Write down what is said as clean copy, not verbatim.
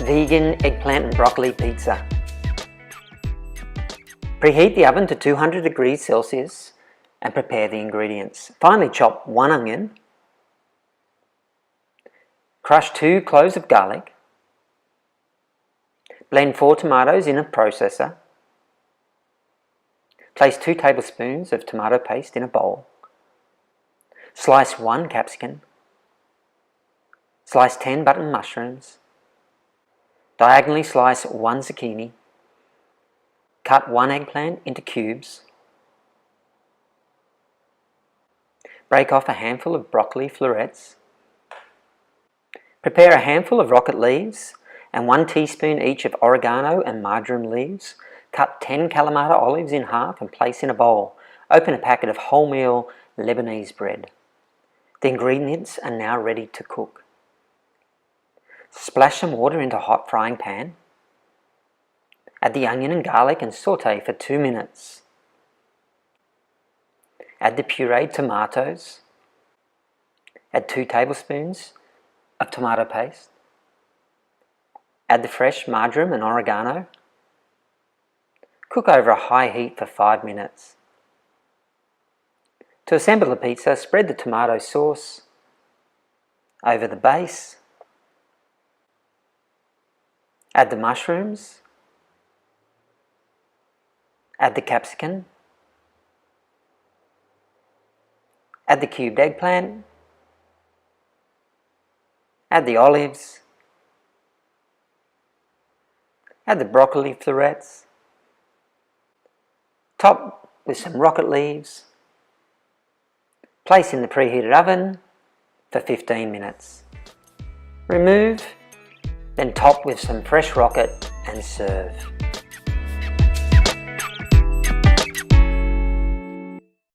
Vegan eggplant and broccoli pizza. Preheat the oven to 200 degrees Celsius and prepare the ingredients. Finely chop 1 onion, crush 2 cloves of garlic, blend 4 tomatoes in a processor, place 2 tablespoons of tomato paste in a bowl, slice 1 capsicum, slice 10 button mushrooms, diagonally slice 1 zucchini, cut 1 eggplant into cubes, break off a handful of broccoli florets, prepare a handful of rocket leaves and 1 teaspoon each of oregano and marjoram leaves. Cut 10 Kalamata olives in half and place in a bowl. Open a packet of wholemeal Lebanese bread. The ingredients are now ready to cook. Splash some water into a hot frying pan. Add the onion and garlic and saute for 2 minutes. Add the pureed tomatoes. Add 2 tablespoons of tomato paste. Add the fresh marjoram and oregano. Cook over a high heat for 5 minutes. To assemble the pizza, spread the tomato sauce over the base. Add the mushrooms. Add the capsicum. Add the cubed eggplant. Add the olives. Add the broccoli florets. Top with some rocket leaves. Place in the preheated oven for 15 minutes. Remove, then top with some fresh rocket and serve.